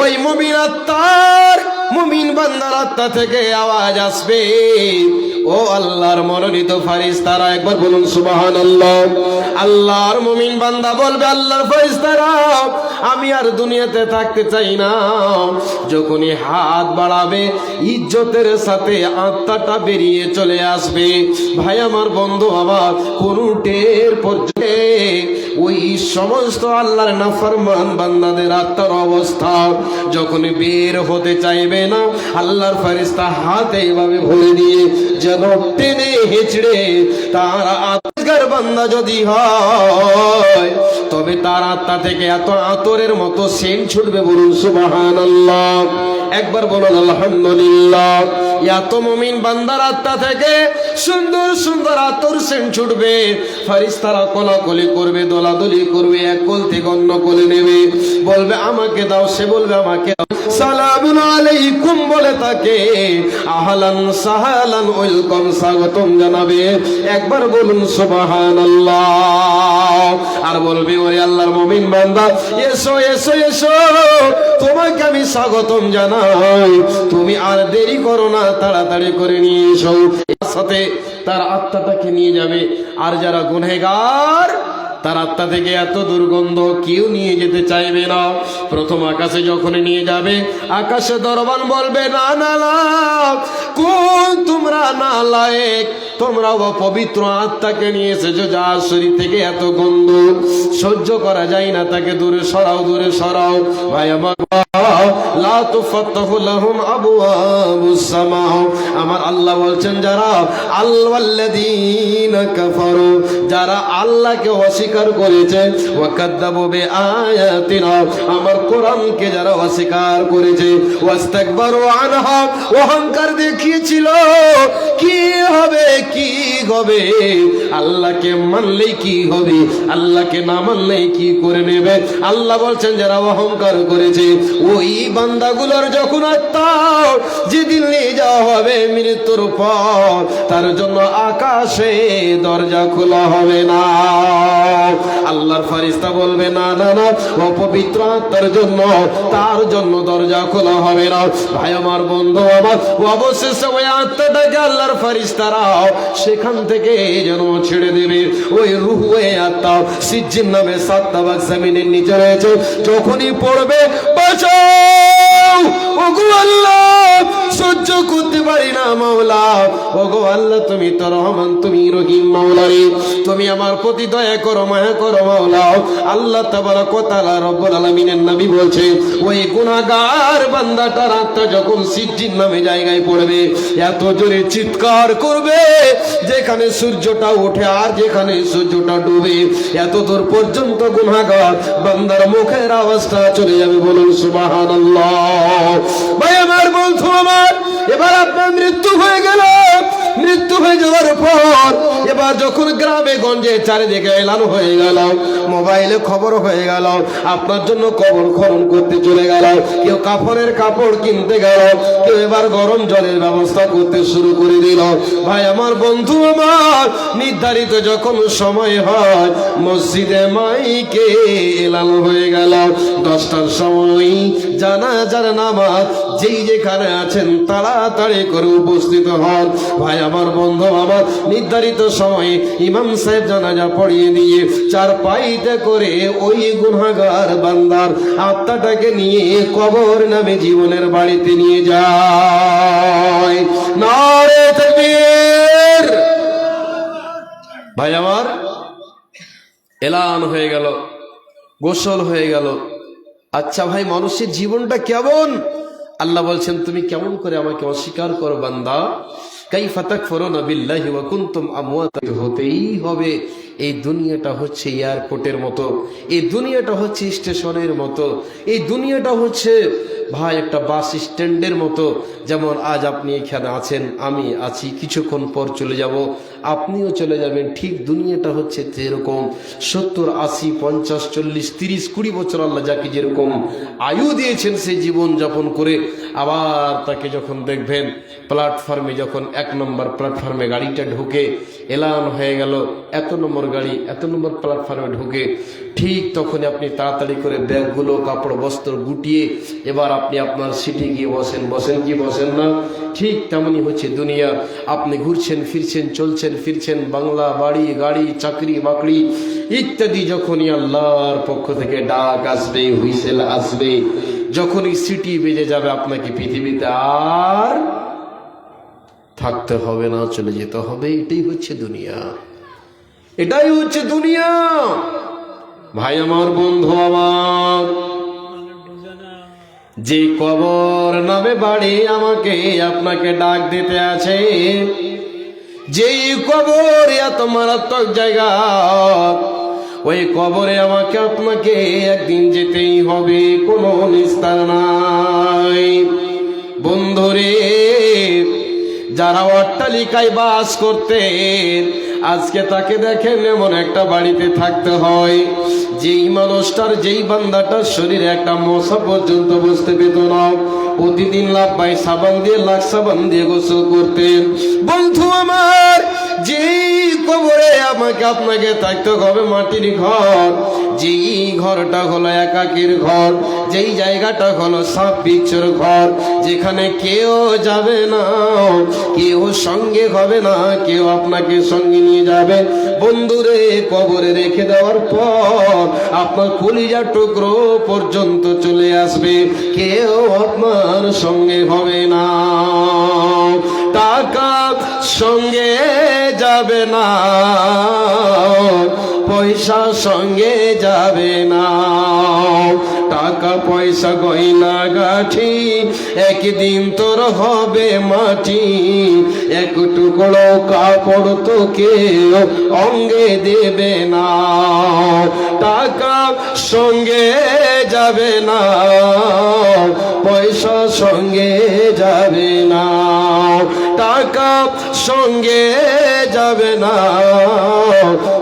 ওই মুমিন আত্মার মুমিন বান্দার আত্মা থেকে আওয়াজ আসবে, ও আল্লাহর মনোনীত ফারিস্তারা, একবার বলুন সুবহানাল্লাহ। আল্লাহর মুমিন বান্দা বলবে, আল্লাহর ফারিস্তারা, আমি আর দুনিয়াতে থাকতে চাই না। যখনই হাত বাড়াবে ইজ্জতের সাথে আত্মাটা বেরিয়ে চলে আসবে। ভাই আমার, বন্ধু আমার, কোন টের পর্যন্ত ওই সমস্ত আল্লাহর নাফরমান বান্দাদের আত্মার অবস্থা যখন বের হতে চাইবে না, আল্লাহর ফেরেশতা হাতে এইভাবে ভরে দিয়ে যেন টেনে হেঁচড়ে তার আত্মার বান্দা যদি হয়, তবে তার আত্মা থেকে এত আতরের মতো সেন্ট ছুটবে, বলুন সুবহানাল্লাহ। একবার বলুন আলহামদুলিল্লাহ। এত মুমিন বান্দার আত্মা থেকে সুন্দর সুন্দর আতর সেন্ট ছুটবে। ফেরেশতারা কোলাকুলি করবে, দোলাদলি করবে, এক কোল থেকে অন্য কোলে নেবে, বলবে আমাকে দাও, সে বলবে আমাকে দাও। সালামুন আলাইকুম বলে তাকে আহলান সাহালান ওয়েলকাম, স্বাগতম জানাবে। একবার বলুন সুবহানাল্লাহ। আর বলবে, ওরে আল্লাহর মুমিন বান্দা, এসো এসো এসো, তোমাকে আমি স্বাগতম জানাই, তুমি আর দেরি করো না, তাড়াতাড়ি করে নিয়ে এসো। সাথে তার আত্মাটাকে নিয়ে যাবে। আর যারা গুনহেগার, তার আত্মা থেকে এত দুর্গন্ধ কেউ নিয়ে যেতে চাইবে না। প্রথম আকাশে যখন নিয়ে যাবে, আকাশে দরবান বলবে, না না না, কোন তোমরা নালায়েক, তোমরা পবিত্র আত্মাকে নিয়ে এসেছো, যার শরীর থেকে এত গন্ধ সহ্য করা যায় না, তাকে দূরে সরাও, দূরে সরাও। ভাই আমার, লা তুফাত্তাহু লাহুম আবওয়াবুস সামা, আমার আল্লাহ বলছেন, যারা আল্লাযীনা কাফারু, যারা আল্লাহকে অস্বীকার করেছে, ওয়া কাযযাবু বিআয়াতিনা, আমার কোরআনকে যারা অস্বীকার করেছে, ওয়াস্তাকবারু আনহা, অহংকার দেখিয়েছিল, কি হবে কি হবে, আল্লাহকে মানলেই কি হবে, আল্লাহকে না মানলেই কি করে নেবে। আল্লাহ বলছেন, যারা অহংকার করেছে, ওই বান্দাগুলোর যখন আত্মা যেদিন নিয়ে যাওয়া হবে মৃত্যুর পর, তার জন্য আকাশে দরজা খোলা হবে না। আল্লাহর ফেরেশতা বলবে, না না না, অপবিত্র আত্মার জন্য, তার জন্য দরজা খোলা হবে না। ভাই আমার, বন্ধু আমার, অবশেষে ওই আত্মাটাকে আল্লাহর ফেরেশতারা সেখান থেকে যেন ছেড়ে দেবে। ওই রূহ, ওই আত্মা সিজ্জিন নামে 7টা বাগ জমিনের নিচে রয়েছে, যখনই পড়বে, বাঁচাও ওগো আল্লাহ, সহ্য করতে পারি না মাওলা, ওগো আল্লাহ, তুমি তো রহমান, তুমি রহিম মাওলা রে, তুমি আমার প্রতি দয়া করো, মায়া করো মাওলা। আল্লাহ তাবারক ওয়া তাআলা রব্বুল আলামিনের নবী বলছে, ওই গুনাহগার বান্দাটার আত্মা যখন সিজ্জিন নামে জায়গায় পড়বে, এত জোরে চিৎকার করবে, যেখানে সূর্যটা ওঠে আর যেখানে সূর্যটা ডুবে, এত দূর পর্যন্ত গুনাহগার বান্দার মুখের আওয়াজটা চলে যাবে, বলুন সুবহানাল্লাহ। ভাই আমার, বন্ধু আমার, এবার আপনার মৃত্যু হয়ে গেল। মৃত্যু হয়ে যাওয়ার পর এবার যখন গ্রামে গঞ্জে চারিদিকে এলান হয়ে গেল, মোবাইলে খবর হয়ে গেল, আপনার জন্য কবর খনন করতে চলে গেল, কেউ কাফনের কাপড় কিনতে গেল, কেউ এবার গরম জলের ব্যবস্থা করতে শুরু করে দিল। ভাই আমার, বন্ধু আমার, নির্ধারিত যখন সময় হয়, মসজিদে মাইকে এলান হয়ে গেল 10টার সময় জানাজার নামাজ, যেই যেখানে আছেন তাড়াতাড়ি করে উপস্থিত হন। ভাই আমার, বন্ধু আমার, নির্ধারিত সময়ে ইমাম সাহেব জানাজা পড়িয়ে দিয়ে চারপাইতে করে ওই গুনাহগার বান্দার আত্মাটাকে নিয়ে কবর নামে জীবনের বাড়িতে নিয়ে যায়। নারে তাকবীর। ভাই আমার, এলান হয়ে গেল, গোসল হয়ে গেল। আচ্ছা ভাই, মানুষের জীবনটা কেমন? আল্লাহ বলছেন, তুমি কেমন করে আমাকে অস্বীকার করো বান্দা? কাইফা তাকফুরুনা বিল্লাহি ওয়া কুনতুম আমওয়াতা, হতেই হবে। এই দুনিয়াটা হচ্ছে এয়ারপোর্টের মতো, এই দুনিয়াটা হচ্ছে স্টেশনের মতো, এই দুনিয়াটা হচ্ছে ভাই একটা বাস স্ট্যান্ডের মতো। যেমন আজ আপনি এখানে আছেন, আমি আছি, কিছুক্ষণ পর চলে যাব, আপনিও চলে যাবেন। ঠিক দুনিয়াটা হচ্ছে যেরকম 70, 80, 50, 40, 30, 20 বছর আল্লাহ যাকে যেরকম আয়ু দিয়েছেন, সেই জীবন যাপন করে আবার তাকে যখন দেখবেন প্ল্যাটফর্মে, যখন 1 নম্বর প্ল্যাটফর্মে গাড়িটা ঢুকে, এলান হয়ে গেল এত নম্বর গাড়ি, এত নম্বর প্ল্যাটফর্মে ঢুকে, ঠিক তখনই আপনি তাড়াতাড়ি করে ব্যাগগুলো, কাপড় বস্ত্র গুটিয়ে এবার আপনি আপনার সিটে গিয়ে বসেন, বসেন কি বসেন না? ঠিক তেমনই হচ্ছে দুনিয়া। আপনি ঘুরছেন ফিরছেন, চলছেন ফিরছেন, বাংলা বাড়ি গাড়ি চাকরি বাকরি ইত্যাদি, যখনই আল্লাহর পক্ষ থেকে ডাক আসবে, হুইসেল আসবে, যখনই সিটি বেজে যাবে, আপনাকে পৃথিবীতে আর থাকতে হবে না, চলে যেতে হবে। এটাই হচ্ছে দুনিয়া, এটাই হচ্ছে দুনিয়া। ভাই আমার, বন্ধু আমার, যে কবর নামে বাড়ি আমাকে আপনাকে ডাক দিতে আছে, যেই কবর এত মারাত্মক জায়গা, ওই কবরে আমাকে আপনাকে একদিন যেতেই হবে, কোনো নিস্তার নাই। বন্ধুরে, যারা অট্টালিকায় বাস করতেন, আজকে তাকে দেখেন এমন একটা বাড়িতে থাকতে হয়, যেই মানুষটার, যেই বান্দাটার শরীরে একটা মশা পর্যন্ত বসতে পেত না, প্রতিদিন লাফাই সাবান দিয়ে, লাখ সাবান দিয়ে গোসল করতেন। বন্ধু আমার, যেই কবরে আমাকে আপনাকে থাকতে হবে মাটির ঘর, যেই ঘরটা হলো একাকীর ঘর, যেই জায়গাটা হলো সাপ বিচ্ছুর ঘর, যেখানে কেউ যাবে না, কেউ সঙ্গে হবে না, কেউ আপনাকে সঙ্গে নিয়ে যাবে। বন্ধুরে, কবরে রেখে দেওয়ার পর আপনার কলিজার টুকরো পর্যন্ত চলে আসবে, কেউ আপনার সঙ্গে হবে না। টাকা সঙ্গে যাবে না, পয়সা সঙ্গে যাবে না, টাকা পয়সা গয়না গাঠি একদিন তোর হবে মাটি, এক টুকরো কাপড় তো কেউ অঙ্গে দেবে না। টাকা সঙ্গে যাবে না, পয়সা সঙ্গে যাবে না, টাকা সঙ্গে যাবে না,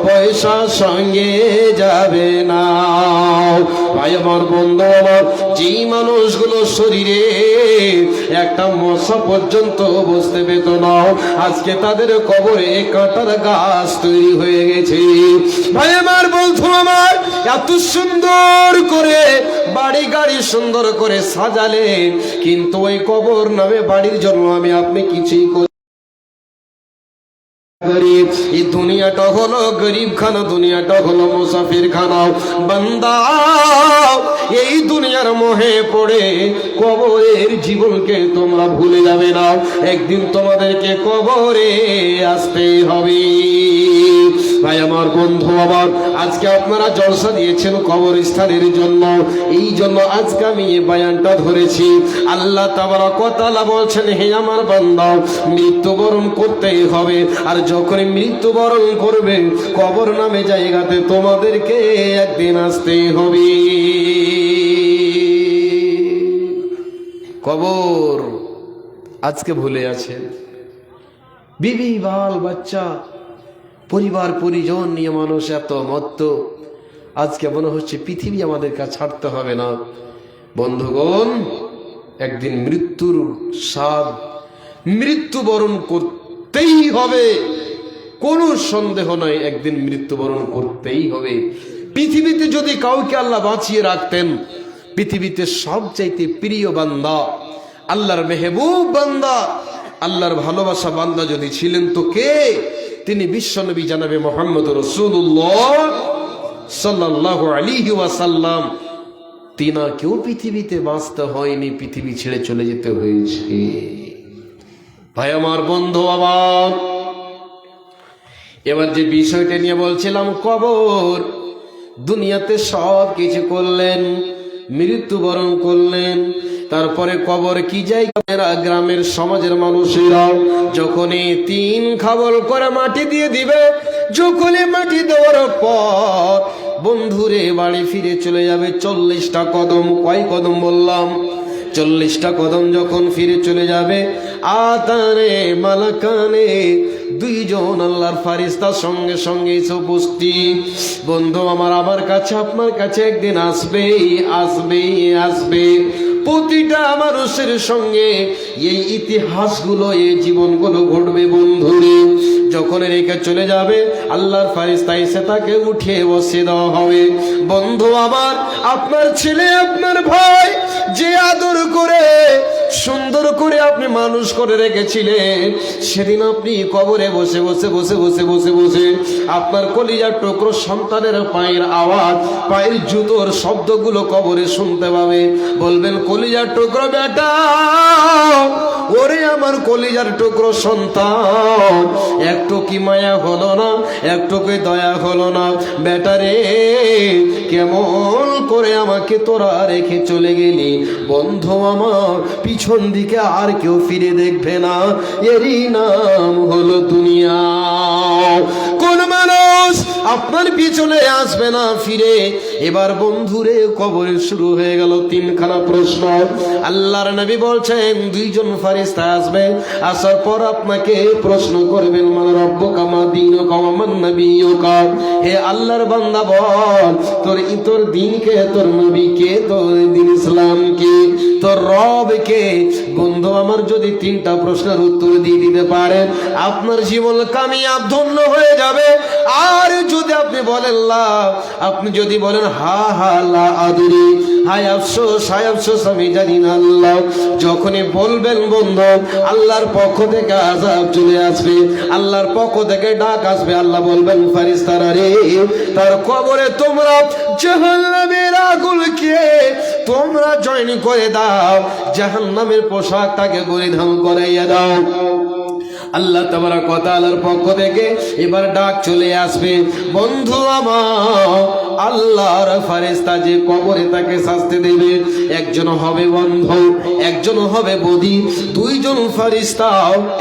পয়সা সঙ্গে যাবে না। ভাই আমার, বন্ধু আমার, যেই মানুষগুলো শরীরে একটা মশা পর্যন্ত বসতে পেত না, আজকে তাদের কবরে কাঁটার গাছ তৈরি হয়ে গেছে। ভাই আমার, বন্ধু আমার, এত সুন্দর করে বাড়ি গাড়ি সুন্দর করে সাজালেন, কিন্তু ওই কবর নামে বাড়ির জন্য আমি আপনি কিছুই গরিব। এই দুনিয়াটা হলো গরিব খানা, দুনিয়াটা হলো মুসাফির খানা। বান্দা, এই দুনিয়ার মোহে পড়ে কবরের জীবনকে তোমরা ভুলে যাবে না, একদিন তোমাদেরকে কবরে আসতে হবে। ভাই আমার, বন্ধু আমার, আজকে আপনারা জলসা দিয়েছেন কবরস্থানের জন্য, এই জন্য আজকে আমি এই বয়ানটা ধরেছি। আল্লাহ তাবারক ওয়া তাআলা বলছেন, হে আমার বান্দা, মৃত্যুবরণ করতেই হবে, আর যখন মৃত্যুবরণ করবে কবর নামে জায়গাতে তোমাদেরকে একদিন আসতেই হবে। কবর আজকে ভুলে আছেন, বিবি বাল বাচ্চা পরিবার পরিজন নিয়ে মানুষ এত মত্ত, আজকে মনে হচ্ছে পৃথিবী আমাদের কাছে ছাড়তে হবে না। বন্ধুগণ, একদিন মৃত্যুর স্বাদ, মৃত্যুবরণ করতেই হবে, কোনো সন্দেহ নাই, একদিন মৃত্যুবরণ করতেই হবে। পৃথিবীতে যদি কাউকে আল্লাহ বাঁচিয়ে রাখতেন, পৃথিবীতে সবচাইতে প্রিয় বান্দা, আল্লাহর মেহবুব বান্দা, আল্লাহর ভালোবাসা বান্দা যদি ছিলেন তো কে? তিনি বিশ্বনবী জানাবে মুহাম্মদ রাসূলুল্লাহ সাল্লাল্লাহু আলাইহি ওয়াসাল্লাম। তিনাকেও পৃথিবীতে বাঁচতে হয়নি, পৃথিবী ছেড়ে চলে যেতে হয়েছে। ভাই আমার, বন্ধু আমার, এবার যে বিষয়টা নিয়ে বলছিলাম, কবর, দুনিয়াতে সব কিছু করলেন, মৃত্যুবরণ করলেন, তারপরে কবর কি জায়গা? গ্রামের সমাজের মানুষেরা যখনই 3 খাবল করে মাটি দিয়ে দিবে, যখনই মাটি দেওয়ার পর বন্ধুরে বাড়ি ফিরে চলে যাবে 40টা কদম। কয় কদম বললাম? 40টা কদম যখন ফিরে চলে যাবে, আতানে মালাকানে, 2 জন আল্লাহর ফারিস্তা সঙ্গে সঙ্গে উপস্থিত। বন্ধু আমার, আমার কাছে আপনার কাছে একদিন আসবেই আসবেই আসবে। প্রতিটা মানুষের সঙ্গে এই ইতিহাসগুলো, এই জীবনগুলো ঘটবে। বন্ধুরে, যখন রেখে চলে যাবে, আল্লাহর ফারিস্তা এসে তাকে উঠিয়ে বসিয়ে দেওয়া হবে। বন্ধু আমার, আপনার ছেলে, আপনার ভাই, যে আদর করে সুন্দর করে আপনি মানুষ করে রেখেছিলেন, সেদিন আপনি কবরে বসে বসে বসে বসে বসে বসে আপনার কলিজার টুকরো সন্তানের পায়ের আওয়াজ, পায়ের জুতোর শব্দগুলো কবরে শুনতে পাবে। বলবেন, কলিজার টুকরো বেটা, ওরে আমার কলিজার টুকরো সন্তান, একটু কি মায়া হলো না, একটু কি দয়া হলো না? বেটারে, কেমন করে আমাকে তোরা রেখে চলে গেলি? বন্ধু আমার, পিছন দিকে আর কেউ ফিরে দেখবে না, এরই নাম হলো দুনিয়া। কোন মানুষ আপনার পিছনে আসবে না ফিরে? এবার বন্ধুরে কবরে শুরু হয়ে গেল তিনখানা প্রশ্ন। আল্লাহর নবী বলছেন, দুইজন ফেরেশতা আসবে, আসার পর আপনাকে প্রশ্ন করবেন, মান রব্বুকা মা দীনুকা ওয়া মান নাবিয়্যুকা। হে আল্লাহর বান্দা, বল তোর দিন কে, তোর নবী কে, তোর দিন ইসলাম কে, তোর রব কে? বন্ধু আমার, যদি তিনটা প্রশ্নের উত্তর দিয়ে দিতে পারেন, আপনার জীবন কামিয়াব, ধন্য হয়ে যাবে। আর যদি আপনি বলেন লা, আপনি যদি বলেন হা হা লা আদরি, হায় আফসোস, হায় আফসোস, আমি জানি না আল্লাহ, যখনই বলবেন বন্ধু, আল্লাহর পক্ষ থেকে আযাব চলে আসবে, আল্লাহর পক্ষ থেকে ডাক আসবে। আল্লাহ বলবেন, ফেরেশতারা রে, তার কবরে তোমরা জাহান্নামের আগুনকে তোমরা জয়েন করে দাও, জাহান্নামের পোশাক তাকে পরিধান করাইয়া দাও। আল্লাহ তাবারক ওয়া তাআলার পক্ষ থেকে এবার ডাক চলে আসবে। বন্ধু আমার, আল্লাহর ফেরেশতা যে কবরে তাকে শাস্তি দেবে, একজন হবে বন্ধু, একজন হবে বদী, দুইজন ফেরেশতা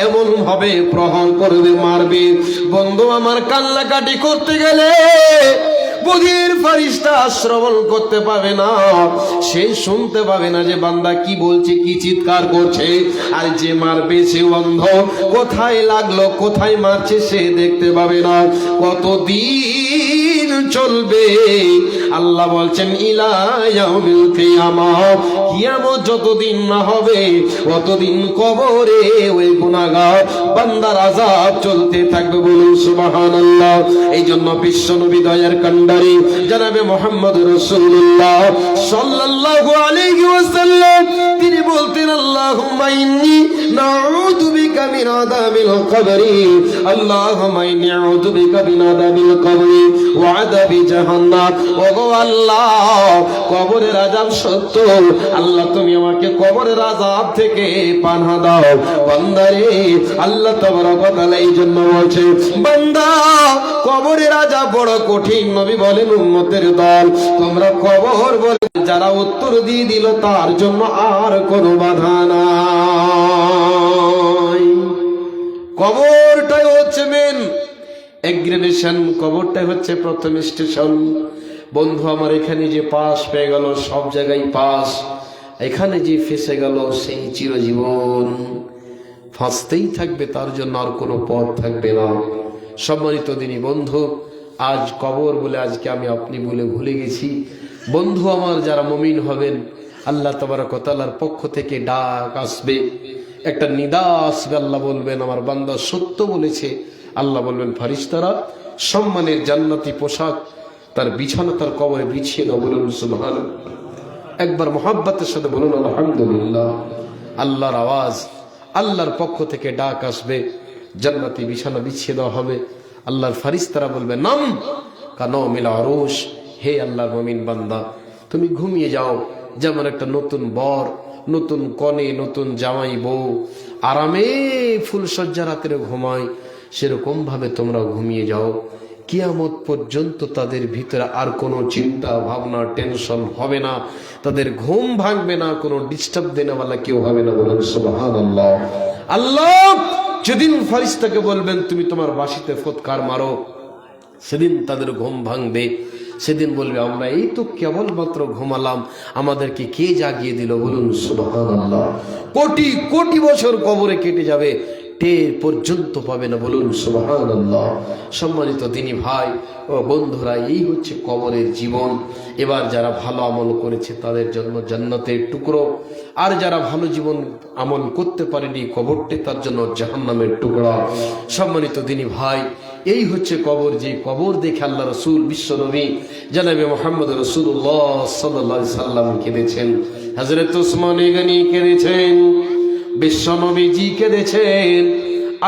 এমন ভাবে প্রহার করবে, মারবে। বন্ধু আমার, কান্নাকাটি করতে গেলে বধির ফেরেশতা শ্রবণ করতে পাবে না, সে শুনতে পাবে না যে বান্দা কি বলছে, কি চিৎকার করছে। আর যে মারবে সে অন্ধ, কোথায় লাগলো, কোথায় মারছে সে দেখতে পাবে না। কতদিন চলবে? আল্লাহ বলছেন, ইলা ইয়াউমিল কিয়ামাহ, কিয়ামত যতদিন না হবে ততদিন কবরে ওই গুনাহগার বান্দার আযাব চলতে থাকবে। বলুন সুবহানাল্লাহ। এই জন্য বিশ্ব নবী দয়ার কান্ডারি জনাবে মুহাম্মদ রাসূলুল্লাহ সাল্লাল্লাহু আলাইহি ওয়াসাল্লাম তিনি বলতেন, আল্লাহুম্মা ইন্নী নাউযু বিকা মিন আযাবিল কবরি, আল্লাহুম্মা ইন্নী আউযু বিকা মিন আযাবিল কবরি ওয়া আযাবি জাহান্নাম। ওগো আল্লাহ, কবরের আযাব সত্য, আল্লাহ তুমি আমাকে কবরের আযাব থেকে পানাহ দাও। বান্দারে, আল্লাহ তাবারক ওয়া তাআলা এই জন্য বলছে, বান্দা কবরের আযাব বড় কঠিন। নবী বলেন, উম্মতের দল, তোমরা কবর বলে যারা উত্তর দিয়ে দিল তার জন্য আর কোনো বাধা নাই। কবরটাই হচ্ছে মেন এগ্রিগেশন, কবরটাই হচ্ছে প্রথম স্টেশন। বন্ধু আমার, এখানে যে পাস পেয়ে গেল, সব জায়গায় পাস, এখানে যে ফেসে গেল সেই চিরজীবন ফাঁসতেই থাকবে, তার জন্য আর কোনো পথ থাকবে না। সম্মানিত দিনী বন্ধু, আজ কবর বলে আজকে আমি আপনি বলে ভুলে গেছি। বন্ধু আমার, যারা মুমিন হবেন, আল্লাহ তাবারক ওয়া তাআলার পক্ষ থেকে ডাক আসবে, একটা নিদা আসবে। আল্লাহ বলবেন, আমার বান্দা সত্য বলেছে। আল্লাহ বলবেন, ফেরেশতারা সম্মানের জান্নাতি পোশাক তার বিছানা তার কবরে বিছিয়ে দাও। বলুন সুবহানাল্লাহ। একবার মুহাব্বতের সাথে বলুন আলহামদুলিল্লাহ। আল্লাহর আওয়াজ, আল্লাহর পক্ষ থেকে ডাক আসবে, জান্নাতি বিছানা বিছিয়ে দেওয়া হবে। আল্লাহর ফেরেশতারা বলবে, নাম কানামিল আরশ, হে আল্লাহর মুমিন বান্দা, তুমি ঘুমিয়ে যাও। যেমন একটা নতুন বর, নতুন কনে, নতুন জামাই বউ আরামে ফুলসজ্জা রাতের ঘুমায়, সেরকম ভাবে তোমরা ঘুমিয়ে যাও। কিয়ামত পর্যন্ত তাদের ভিতরে আর কোনো চিন্তা ভাবনা টেনশন হবে না, তাদের ঘুম ভাঙবে না, কোনো ডিস্টার্ব দেনেওয়ালা কেউ হবে না। বলেন সুবহানাল্লাহ। আল্লাহ যেদিন ফেরেশতাকে বলবেন তুমি তোমার বাঁশিতে ফুৎকার মারো, সেদিন তাদের ঘুম ভাঙবে। সেদিন বলবে, আমরা এই তো কেবলমাত্র ঘুমালাম, আমাদেরকে কে জাগিয়ে দিল? বলুন সুবহানাল্লাহ। কোটি কোটি বছর কবরে কেটে যাবে, টের পর্যন্ত পাবে না। বলুন সুবহানাল্লাহ। সম্মানিত দিনী ভাই ও বন্ধুরা, এই হচ্ছে কবরের জীবন। এবার যারা ভালো আমল করেছে তাদের জন্য জান্নাতের টুকরো, আর যারা ভালো জীবন আমল করতে পারেনি, কবরটি তার জন্য জাহান্নামের টুকরা। সম্মানিত দিনী ভাই, এই হচ্ছে কবর। যে কবর দেখে আল্লাহ রসুল বিশ্ব নবী জনাবে মুহাম্মদ রাসূলুল্লাহ সাল্লাল্লাহু আলাইহি সাল্লাম কেঁদেছেন, হযরত ওসমান গনি কেঁদেছেন, বিশ্ব নবীজি কেঁদেছেন।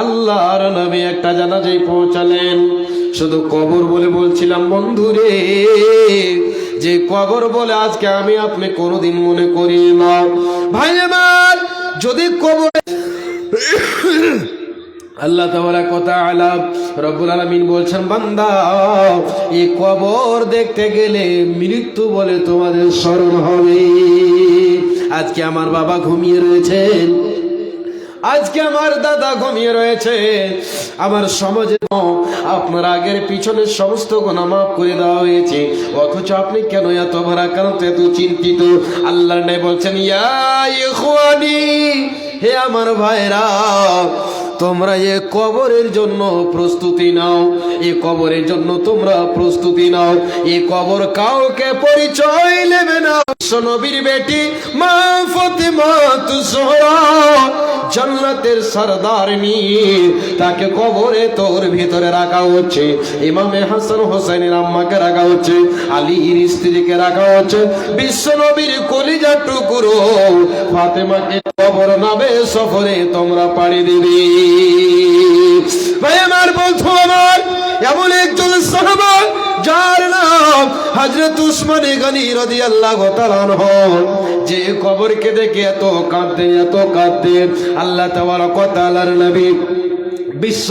আল্লাহর নবী একটা জানাজায় পৌঁছালেন। শুধু কবর বলে বলছিলাম বন্ধুরে, যে কবর বলে আজকে আমি আপনি কোনোদিন মনে করি না। ভাই আমার, যদি কবর আল্লাহ তাবারাক ওয়া তাআলা রব্বুল আলামিন বলছেন, বান্দা এই কবর দেখতে গেলে মৃত্যু বলে তোমাদের স্মরণ হবে। আজকে আমার বাবা ঘুমিয়ে রয়েছেন, আজকে আমার দাদা ঘুমিয়ে রয়েছে, আমার সমাজে আপনার আগের পিছনের সমস্ত গুনাহ মাফ করে দেওয়া হয়েছে, অথচ আপনি কেন এত ভারাক্রান্ত, এত চিন্তিত? আল্লাহ নবী বলছেন, ইয়া ইখওয়ানি, হে আমার ভাইরা, তোমরা এ কবরের জন্য প্রস্তুতি নাও, এ কবরের জন্য তোমরা প্রস্তুতি নাও। এ কবর কাউকে পরিচয় নেবে না। নবীর বেটি মা ফাতেমা তুজহরা জান্নাতের সরদারনি, তাকে কবরে তোর ভিতরে রাখা হচ্ছে। ইমামে হাসান হোসেনের আম্মাকে রাখা হচ্ছে, আলীর স্ত্রীকে রাখা হচ্ছে, বিশ্ব নবীর কলিজার টুকরো ফাতেমাকে কবর নাবে সফরে তোমরা পাড়ি দিবি। ভাই আমার, বলছো আমার, এমন একজন সাহাবা যার নাম হযরত উসমান গনি রাদিয়াল্লাহু তাআলা আনহু, যে কবরকে দেখে এত কাঁদতেন, এত কাঁদতেন। আল্লাহ তাবারক ওয়া তাআলার নবী বিশ্ব